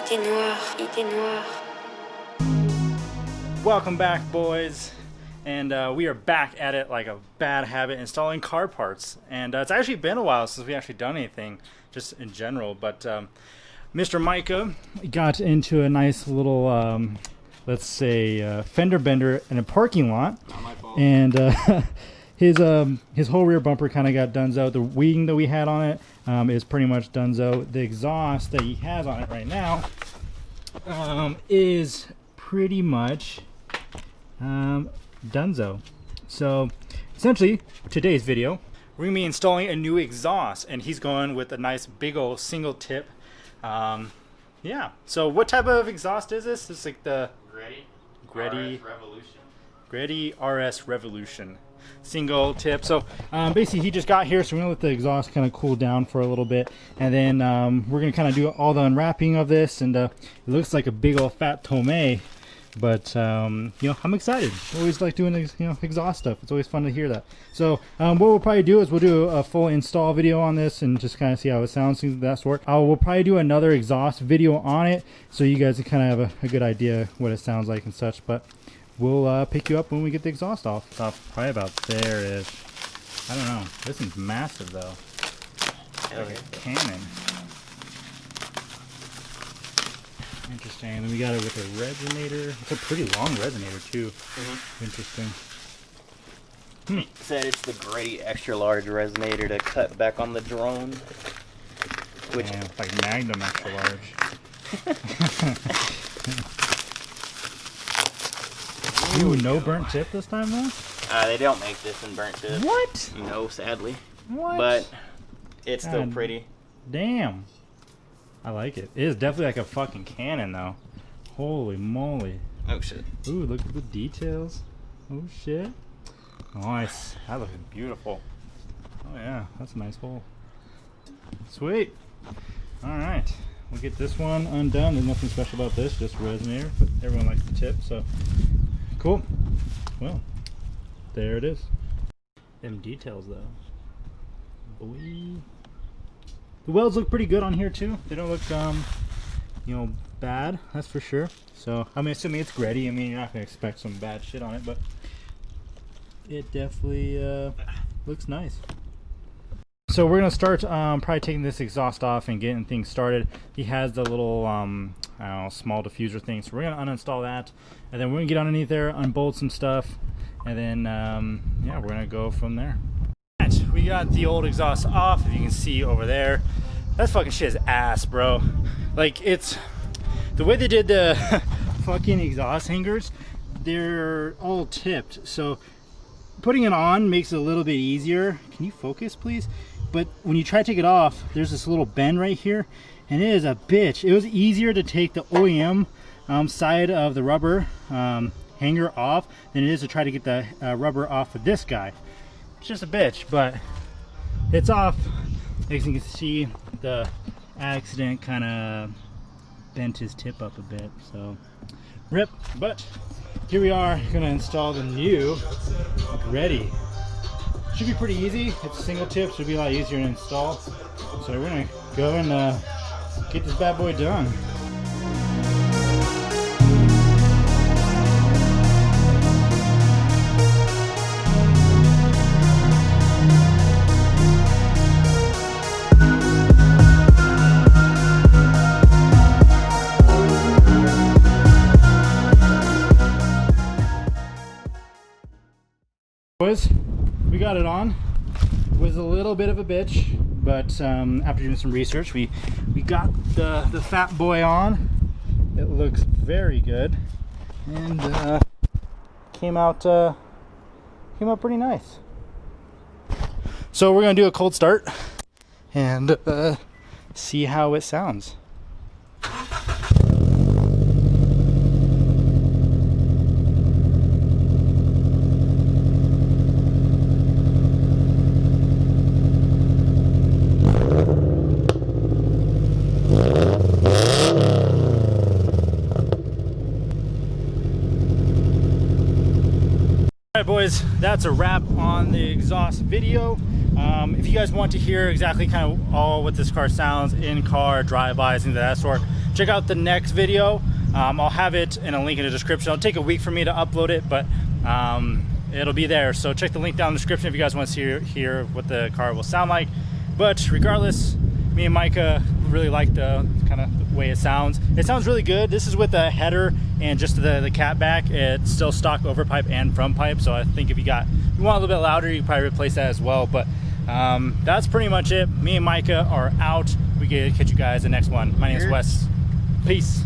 était noir, il était noir. Welcome back, boys, and we are back at it like a bad habit, installing car parts. And it's actually been a while since we actually done anything, just in general. But Mr. Mika got into a nice little, let's say, fender bender in a parking lot. Not my fault. And his whole rear bumper kind of got donezo. The wing that we had on it is pretty much donezo. The exhaust that he has on it right now is pretty much donezo. So essentially, today's video, we're gonna be installing a new exhaust, and he's going with a nice big old single tip. Yeah. So what type of exhaust is this? It's like the GReddy RS Revolution single tip. So basically he just got here, so we're gonna let the exhaust kind of cool down for a little bit, and then we're gonna kind of do all the unwrapping of this. And it looks like a big old fat Tomei, but you know, I'm excited. I always like doing exhaust stuff. It's always fun to hear that. So what we'll probably do is we'll do a full install video on this and just kind of see how it sounds, things of that sort. We'll probably do another exhaust video on it, so you guys can kind of have a good idea what it sounds like and such. But we'll pick you up when we get the exhaust off. Probably about there is. I don't know. This thing's massive though. Like a cannon. Interesting. And then we got it with a resonator. It's a pretty long resonator too. Interesting. He said it's the GReddy extra large resonator to cut back on the drone. Which like Magnum extra large. Ooh, no burnt tip this time though? They don't make this in burnt tip. What? No, sadly. What? But it's still pretty. Damn. I like it. It is definitely like a fucking cannon though. Holy moly. Oh shit. Ooh, look at the details. Oh shit. Nice. That looks beautiful. Oh yeah, that's a nice hole. Sweet. Alright. We'll get this one undone. There's nothing special about this, just resonator. But everyone likes the tip, so cool. Well, there it is. Them details though. Boy. The welds look pretty good on here too. They don't look you know, bad, that's for sure. So I mean, assuming it's GReddy, I mean, you're not gonna expect some bad shit on it, but it definitely looks nice. So we're gonna start probably taking this exhaust off and getting things started. He has the little I don't know, small diffuser thing, so we're gonna uninstall that, and then we're gonna get underneath there, unbolt some stuff, and then yeah, we're gonna go from there. We got the old exhaust off, if you can see over there. That fucking shit is ass, bro. Like, it's the way they did the fucking exhaust hangers, they're all tipped, so putting it on makes it a little bit easier. Can you focus please? But when you try to take it off, there's this little bend right here, and it is a bitch. It was easier to take the OEM side of the rubber hanger off than it is to try to get the rubber off of this guy. It's just a bitch, but it's off. As you can see, the accident kind of bent his tip up a bit, so rip. But here we are, gonna install the new GReddy. Should be pretty easy. It's a single tip, should be a lot easier to install. So we're gonna go and get this bad boy done. We got it on. It was a little bit of a bitch, but after doing some research, we got the fat boy on. It looks very good, and came out pretty nice. So we're gonna do a cold start and see how it sounds. Alright boys, that's a wrap on the exhaust video. If you guys want to hear exactly kind of all what this car sounds in car, drive-bys, things of that sort, check out the next video. I'll have it in a link in the description. It'll take a week for me to upload it, but it'll be there. So check the link down in the description if you guys want to hear what the car will sound like. But regardless, me and Micah really like the kind of way it sounds. It sounds really good. This is with the header and just the cat back. It's still stock overpipe and front pipe. So I think if you want a little bit louder, you can probably replace that as well. But that's pretty much it. Me and Micah are out. We can catch you guys in the next one. My name is Wes. Peace.